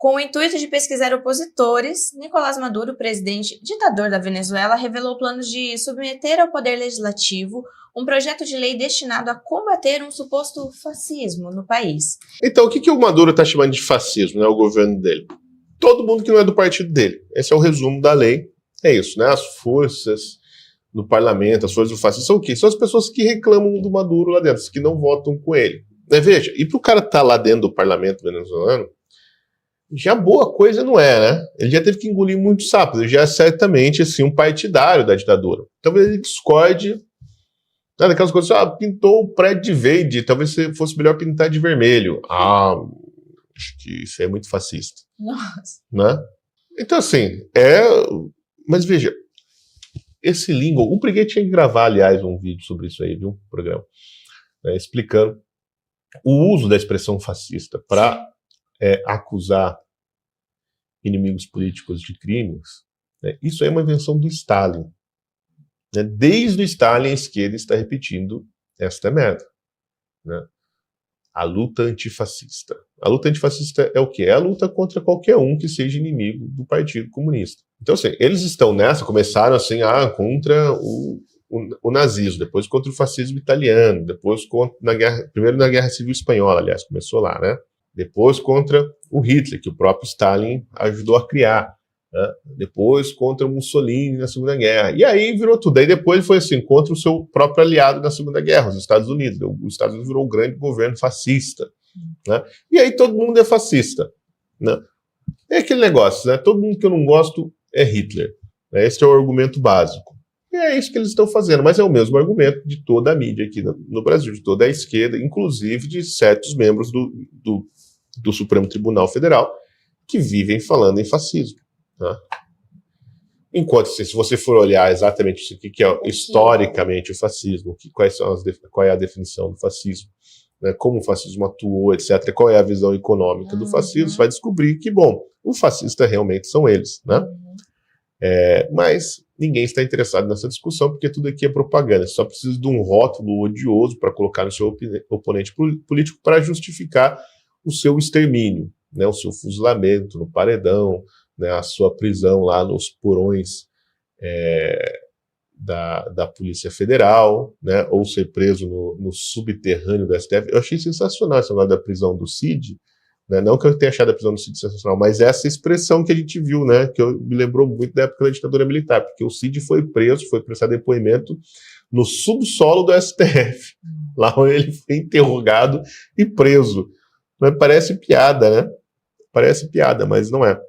Com o intuito de pesquisar opositores, Nicolás Maduro, presidente ditador da Venezuela, revelou planos de submeter ao poder legislativo um projeto de lei destinado a combater um suposto fascismo no país. Então, o que o Maduro está chamando de fascismo, né, o governo dele? Todo mundo que não é do partido dele. Esse é o resumo da lei. É isso, né? As forças no parlamento, as forças do fascismo, são o quê? São as pessoas que reclamam do Maduro lá dentro, que não votam com ele. Veja, e para o cara estar lá dentro do parlamento venezuelano, já boa coisa não é, né? Ele já teve que engolir muito sapo, ele já é certamente assim, um partidário da ditadura. Talvez ele discorde, né, daquelas coisas, pintou o prédio de verde, talvez fosse melhor pintar de vermelho. Acho que isso é muito fascista. Nossa. Né? Então assim, mas veja, esse lingo, o Briguet tinha que gravar, aliás, um vídeo sobre isso aí, viu? Um programa, né, explicando o uso da expressão fascista para acusar inimigos políticos de crimes, né? Isso é uma invenção do Stalin. Né? Desde o Stalin, a esquerda está repetindo esta merda. Né? A luta antifascista. A luta antifascista é o quê? É a luta contra qualquer um que seja inimigo do Partido Comunista. Então, assim, eles estão nessa, começaram assim, contra o nazismo, depois contra o fascismo italiano, depois primeiro na Guerra Civil Espanhola, aliás, começou lá, né? Depois contra o Hitler, que o próprio Stalin ajudou a criar, né? Depois contra o Mussolini na Segunda Guerra, e aí virou tudo. Aí depois foi assim, contra o seu próprio aliado na Segunda Guerra, os Estados Unidos. Os Estados Unidos virou um grande governo fascista, né? E aí todo mundo é fascista, né? É aquele negócio, né? Todo mundo que eu não gosto é Hitler, né? Esse é o argumento básico. E é isso que eles estão fazendo, mas é o mesmo argumento de toda a mídia aqui no Brasil, de toda a esquerda, inclusive de certos membros do Supremo Tribunal Federal, que vivem falando em fascismo. Tá? Enquanto, se você for olhar exatamente o que é historicamente o fascismo, qual é a definição do fascismo, né, como o fascismo atuou, etc., qual é a visão econômica do fascismo, você vai descobrir que, bom, o fascista realmente são eles, né? Mas ninguém está interessado nessa discussão, porque tudo aqui é propaganda. Só precisa de um rótulo odioso para colocar no seu oponente político para justificar o seu extermínio, né, o seu fuzilamento no paredão, né, a sua prisão lá nos porões da Polícia Federal, né, ou ser preso no subterrâneo do STF. Eu achei sensacional essa negócio da prisão do Cid, né, não que eu tenha achado a prisão do Cid sensacional, mas essa expressão que a gente viu, né, que me lembrou muito da época da ditadura militar, porque o Cid foi preso, foi prestar depoimento no subsolo do STF, lá onde ele foi interrogado e preso. Mas parece piada, né? Parece piada, mas não é.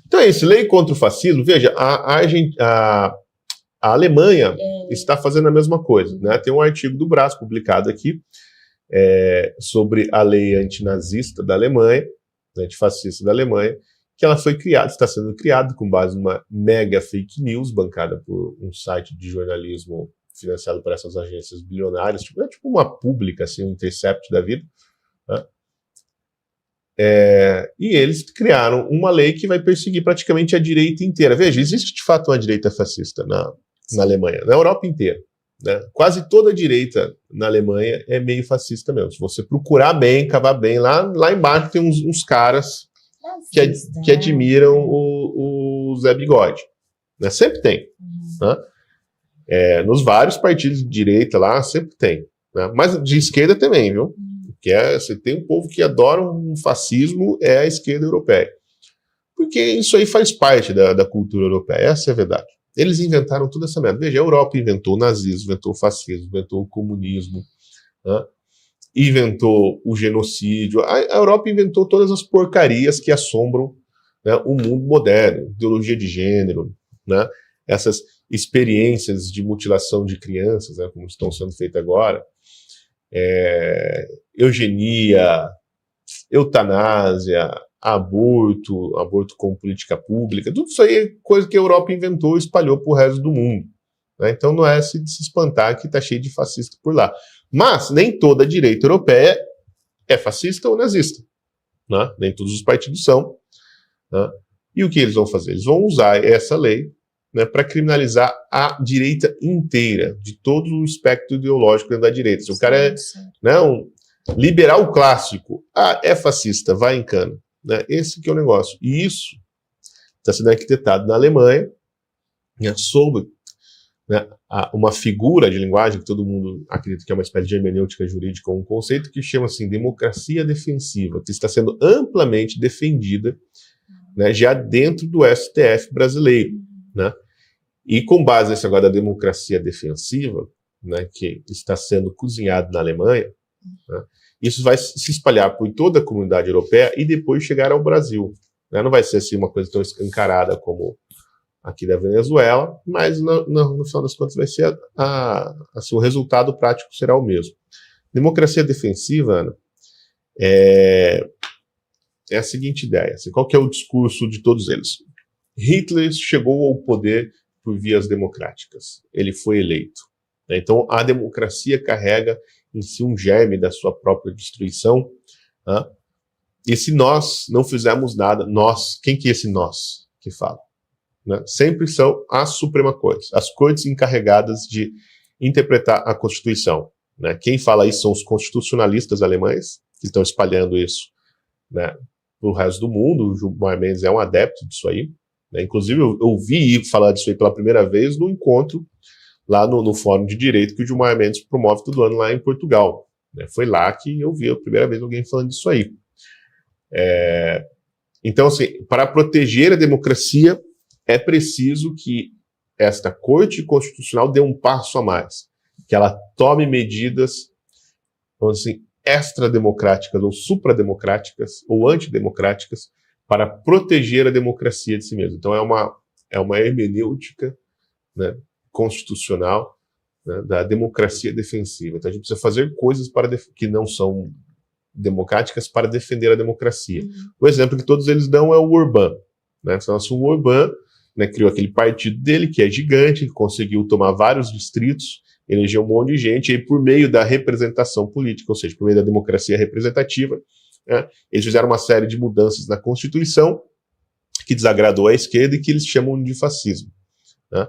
Então é isso, lei contra o fascismo. Veja, a Alemanha está fazendo a mesma coisa, né? Tem um artigo do Brás publicado aqui sobre a lei antinazista da Alemanha, antifascista daAlemanha, que ela foi criada, está sendo criada com base numa mega fake news bancada por um site de jornalismo financiado por essas agências bilionárias, tipo uma pública, assim, um Intercept da vida. Né? E eles criaram uma lei que vai perseguir praticamente a direita inteira. Veja, existe de fato uma direita fascista na Alemanha, na Europa inteira. Né? Quase toda a direita na Alemanha é meio fascista mesmo. Se você procurar bem, cavar bem, lá embaixo tem uns caras que admiram o Zé Bigode. Né? Sempre tem. Né? Nos vários partidos de direita lá, sempre tem. Né? Mas de esquerda também, viu? Você tem um povo que adora um fascismo, é a esquerda europeia. Porque isso aí faz parte da cultura europeia, essa é a verdade. Eles inventaram toda essa merda. Veja, a Europa inventou o nazismo, inventou o fascismo, inventou o comunismo, né? Inventou o genocídio. A Europa inventou todas as porcarias que assombram, né, o mundo moderno, ideologia de gênero, né? Essas experiências de mutilação de crianças, né, como estão sendo feitas agora, eugenia, eutanásia, aborto como política pública, tudo isso aí é coisa que a Europa inventou e espalhou para o resto do mundo. Né? Então não é se espantar que está cheio de fascista por lá. Mas nem toda a direita europeia é fascista ou nazista. Né? Nem todos os partidos são. Né? E o que eles vão fazer? Eles vão usar essa lei, né, para criminalizar a direita inteira, de todo o espectro ideológico da direita. Se o cara é, né, um liberal clássico, é fascista, vai em cana. Né? Esse que é o negócio. E isso está sendo arquitetado na Alemanha, né, sob, né, uma figura de linguagem que todo mundo acredita que é uma espécie de hermenêutica jurídica, um conceito que chama assim democracia defensiva, que está sendo amplamente defendida, né, já dentro do STF brasileiro, né? E com base nesse agora da democracia defensiva, né, que está sendo cozinhado na Alemanha, né, isso vai se espalhar por toda a comunidade europeia e depois chegar ao Brasil. Né? Não vai ser assim uma coisa tão escancarada como aqui da Venezuela, mas no final das contas vai ser assim, o resultado prático será o mesmo. Democracia defensiva, Ana, é a seguinte ideia. Assim, qual que é o discurso de todos eles? Hitler chegou ao poder por vias democráticas. Ele foi eleito. Né? Então, a democracia carrega em si um germe da sua própria destruição. Né? E se nós não fizermos nada, nós, quem que é esse nós que fala? Né? Sempre são a Suprema Corte, as cortes encarregadas de interpretar a Constituição. Né? Quem fala isso são os constitucionalistas alemães, que estão espalhando isso, né, para o resto do mundo. O Gilmar Mendes é um adepto disso aí. Né? Inclusive, eu ouvi falar disso aí pela primeira vez no encontro lá no Fórum de Direito que o Gilmar Mendes promove todo ano lá em Portugal. Né? Foi lá que eu vi a primeira vez alguém falando disso aí. Então, assim, para proteger a democracia, é preciso que esta Corte Constitucional dê um passo a mais, que ela tome medidas, vamos assim, extrademocráticas ou suprademocráticas ou antidemocráticas para proteger a democracia de si mesma. Então é uma hermenêutica, né, constitucional, né, da democracia defensiva. Então a gente precisa fazer coisas que não são democráticas para defender a democracia. O exemplo que todos eles dão é o Orbán. Né? Então, o Orbán, né, criou aquele partido dele, que é gigante, que conseguiu tomar vários distritos, elegeu um monte de gente, e aí, por meio da representação política, ou seja, por meio da democracia representativa, né, eles fizeram uma série de mudanças na Constituição que desagradou a esquerda e que eles chamam de fascismo. Né?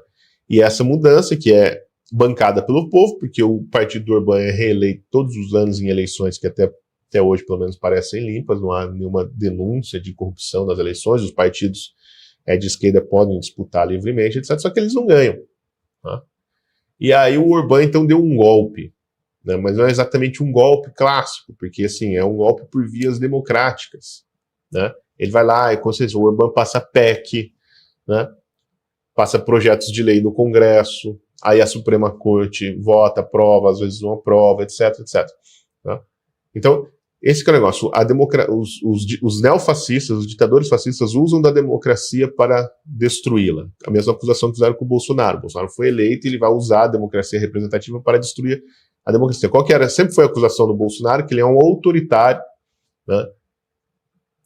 E essa mudança, que é bancada pelo povo, porque o partido do Orbán é reeleito todos os anos em eleições que até hoje, pelo menos, parecem limpas, não há nenhuma denúncia de corrupção nas eleições, os partidos de esquerda podem disputar livremente, etc., só que eles não ganham. Tá? E aí o Orbán, então, deu um golpe, né? Mas não é exatamente um golpe clássico, porque, assim, é um golpe por vias democráticas. Né? Ele vai lá, como vocês o Orbán passa PEC, né? Passa projetos de lei no Congresso, aí a Suprema Corte vota, aprova, às vezes não aprova, etc., etc. Tá? Então, esse que é o negócio. Os neofascistas, os ditadores fascistas usam da democracia para destruí-la. A mesma acusação que fizeram com o Bolsonaro. O Bolsonaro foi eleito e ele vai usar a democracia representativa para destruir a democracia. Qual que era? Sempre foi a acusação do Bolsonaro que ele é um autoritário, né?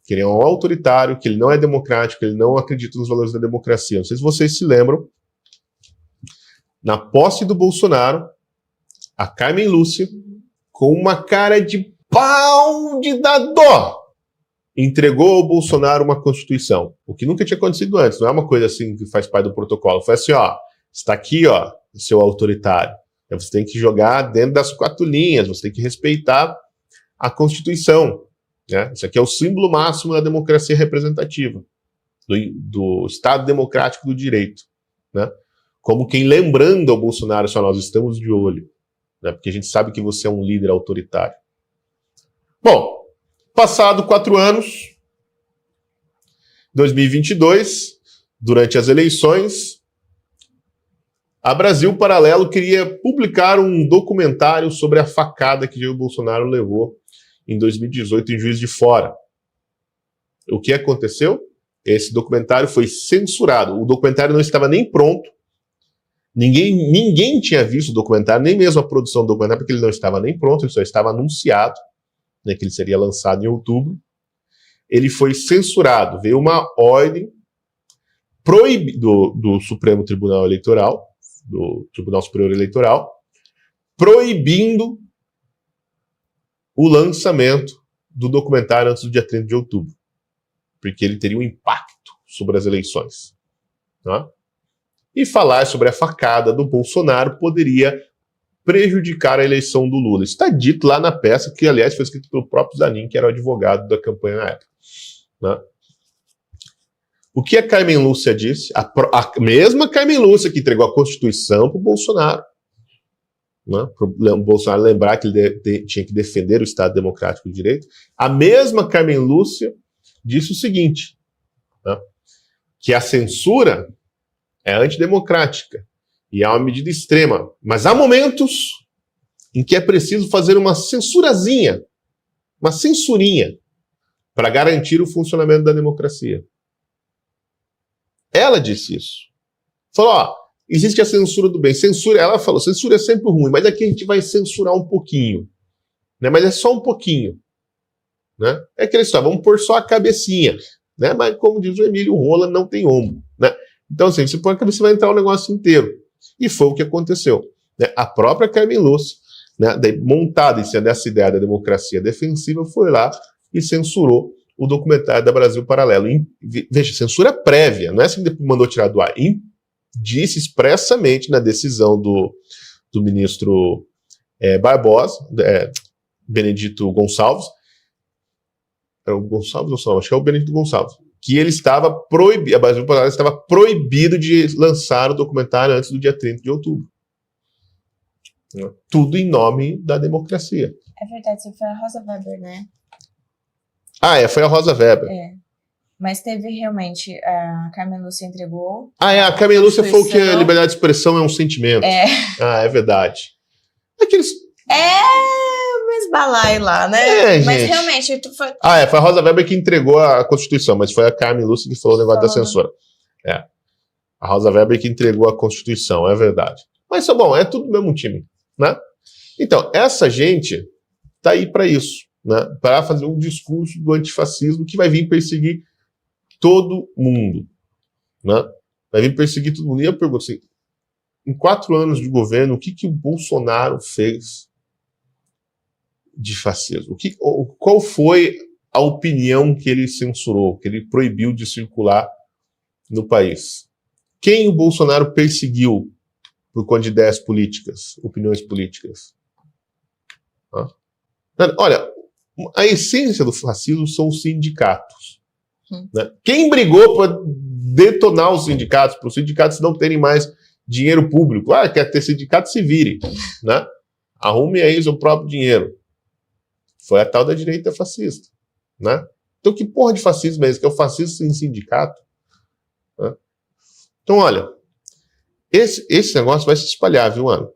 Que ele é um autoritário, que ele não é democrático, que ele não acredita nos valores da democracia. Não sei se vocês se lembram, na posse do Bolsonaro, a Carmen Lúcia, com uma cara de pau de dar dó, entregou ao Bolsonaro uma Constituição, o que nunca tinha acontecido antes, não é uma coisa assim que faz parte do protocolo, foi assim, ó, está aqui, ó, seu autoritário, você tem que jogar dentro das 4 linhas, você tem que respeitar a Constituição, né? Isso aqui é o símbolo máximo da democracia representativa, do Estado Democrático do Direito, né? Como quem lembrando ao Bolsonaro, só nós estamos de olho, né? Porque a gente sabe que você é um líder autoritário. Bom, passado 4 anos, 2022, durante as eleições, a Brasil Paralelo queria publicar um documentário sobre a facada que Jair Bolsonaro levou em 2018 em Juiz de Fora. O que aconteceu? Esse documentário foi censurado. O documentário não estava nem pronto. Ninguém tinha visto o documentário, nem mesmo a produção do documentário, porque ele não estava nem pronto, ele só estava anunciado, né, que ele seria lançado em outubro. Ele foi censurado. Veio uma ordem do Supremo Tribunal Eleitoral, do Tribunal Superior Eleitoral, proibindo o lançamento do documentário antes do dia 30 de outubro, porque ele teria um impacto sobre as eleições. Tá? E falar sobre a facada do Bolsonaro poderia prejudicar a eleição do Lula. Isso está dito lá na peça, que aliás foi escrita pelo próprio Zanin, que era o advogado da campanha na época. né? O que a Carmen Lúcia disse? A mesma Carmen Lúcia que entregou a Constituição para o Bolsonaro. Né? Para o Bolsonaro lembrar que ele tinha que defender o Estado Democrático de Direito. A mesma Carmen Lúcia disse o seguinte, né? Que a censura é antidemocrática e é uma medida extrema. Mas há momentos em que é preciso fazer uma censurazinha, uma censurinha, para garantir o funcionamento da democracia. Ela disse isso. Falou, ó, existe a censura do bem. Censura, ela falou, censura é sempre ruim, mas aqui a gente vai censurar um pouquinho. Né? Mas é só um pouquinho. Né? É aquela história, vamos pôr só a cabecinha. Né? Mas como diz o Emílio, rola não tem ombro. Né? Então, assim, você põe a cabeça, vai entrar o negócio inteiro. E foi o que aconteceu. Né? A própria Carmen Lúcia, né, montada em cima dessa ideia da democracia defensiva, foi lá e censurou o documentário da Brasil Paralelo. Veja, censura prévia, não é assim que depois mandou tirar do ar. Disse expressamente na decisão do ministro Barbosa, Benedito Gonçalves, era o Gonçalves ou Gonçalves? Acho que é o Benedito Gonçalves, que ele estava proibido, a Brasil Paralelo estava proibido de lançar o documentário antes do dia 30 de outubro. Tudo em nome da democracia. É verdade, isso foi a Rosa Weber, né? Foi a Rosa Weber. Mas teve realmente, a Carmen Lúcia entregou. A Carmen Lúcia foi o que a liberdade de expressão é um sentimento. É verdade. Aqueles... o mesmo balaio lá, né? Mas gente. Realmente... Foi a Rosa Weber que entregou a Constituição, mas foi a Carmen Lúcia que falou o negócio da censura. A Rosa Weber que entregou a Constituição, é verdade. Mas, bom, é tudo do mesmo time, né? Então, essa gente tá aí para isso, né? Para fazer um discurso do antifascismo que vai vir perseguir todo mundo, né? Vai vir perseguir todo mundo. E eu pergunto assim, em 4 anos de governo, o que o Bolsonaro fez de fascismo? Qual foi a opinião que ele censurou, que ele proibiu de circular no país? Quem o Bolsonaro perseguiu por conta de ideias políticas, opiniões políticas? Olha, a essência do fascismo são os sindicatos. Né? Quem brigou para detonar os sindicatos, para os sindicatos não terem mais dinheiro público? Quer ter sindicato, se vire. Né? Arrume aí o seu próprio dinheiro. Foi a tal da direita fascista. Né? Então que porra de fascismo é esse? Que é o fascismo sem sindicato? Né? Então, olha, esse negócio vai se espalhar, viu, Ana?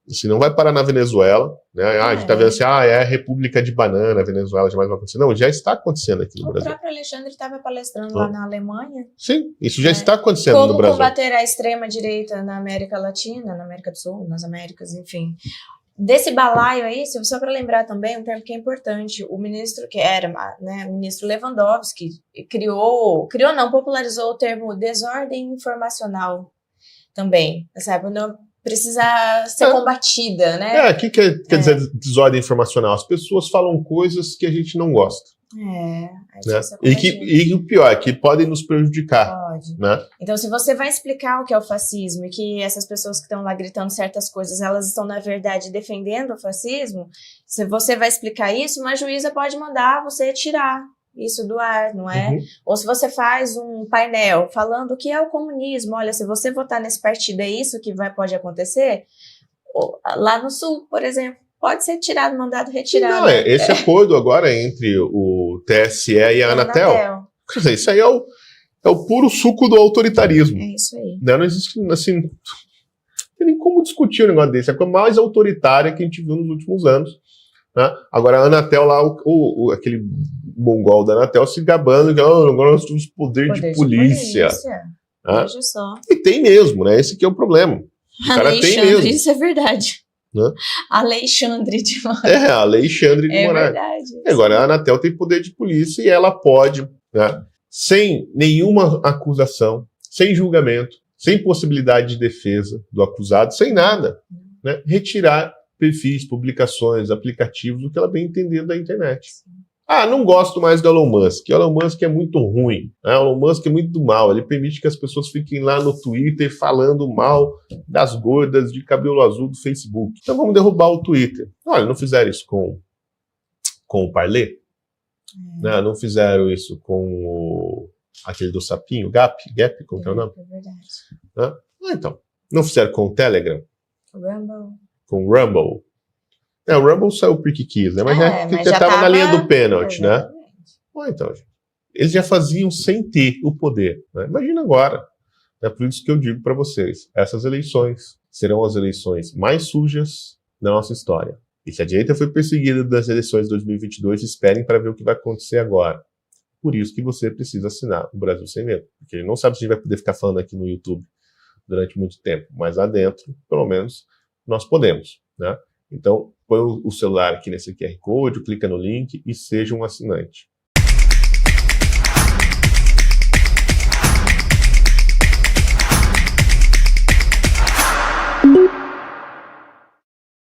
Se não vai parar na Venezuela, né? A gente tá vendo assim, é a República de Banana, a Venezuela jamais vai acontecer. Não, já está acontecendo aqui no Brasil. O próprio Alexandre estava palestrando lá na Alemanha. Sim, isso já está acontecendo no Brasil. Como combater a extrema-direita na América Latina, na América do Sul, nas Américas, enfim. Desse balaio aí, só para lembrar também, um termo que é importante, o ministro, que era, né, o ministro Lewandowski, popularizou o termo desordem informacional também, sabe? Não precisa ser combatida, né? O que quer dizer desordem informacional? As pessoas falam coisas que a gente não gosta. Né? E o pior é que podem nos prejudicar. Pode. Né? Então, se você vai explicar o que é o fascismo e que essas pessoas que estão lá gritando certas coisas, elas estão, na verdade, defendendo o fascismo, se você vai explicar isso, uma juíza pode mandar você tirar isso do ar, não é? Uhum. Ou se você faz um painel falando o que é o comunismo, olha, se você votar nesse partido, é isso que pode acontecer? Lá no Sul, por exemplo, pode ser tirado, mandado retirado. Não, esse acordo agora entre o TSE e a Anatel. Quer dizer, isso aí é o puro suco do autoritarismo. É isso aí. Não existe, assim, não tem nem como discutir um negócio desse. É a coisa mais autoritária que a gente viu nos últimos anos. Né? Agora a Anatel lá, aquele mongol da Anatel se gabando que agora nós temos poder de polícia. Veja só. E tem mesmo, né? Esse aqui é o problema. O cara tem mesmo. Isso é verdade. Né? Alexandre de Moraes. Alexandre de Moraes. Verdade. Agora a Anatel tem poder de polícia e ela pode, né, sem nenhuma acusação, sem julgamento, sem possibilidade de defesa do acusado, sem nada, né, retirar perfis, publicações, aplicativos, o que ela bem entender da internet. Não gosto mais do Elon Musk. O Elon Musk é muito ruim. O Elon Musk é muito do mal. Ele permite que as pessoas fiquem lá no Twitter falando mal das gordas de cabelo azul do Facebook. Então vamos derrubar o Twitter. Olha, não fizeram isso com o Parler? Né? Não fizeram isso com aquele do sapinho, Gap, como que é o nome? É verdade. Né? Então, não fizeram com o Telegram? Rumble. Com o Rumble? O Rumble saiu porque quis, né? Mas já estava na linha do pênalti, né? Então, gente, eles já faziam sem ter o poder. Né? Imagina agora. É por isso que eu digo para vocês, essas eleições serão as eleições mais sujas da nossa história. E se a direita foi perseguida das eleições de 2022, esperem para ver o que vai acontecer agora. Por isso que você precisa assinar o Brasil Sem Medo. Porque ele não sabe se a gente vai poder ficar falando aqui no YouTube durante muito tempo, mas lá dentro, pelo menos, nós podemos, né? Então, põe o celular aqui nesse QR Code, clica no link e seja um assinante.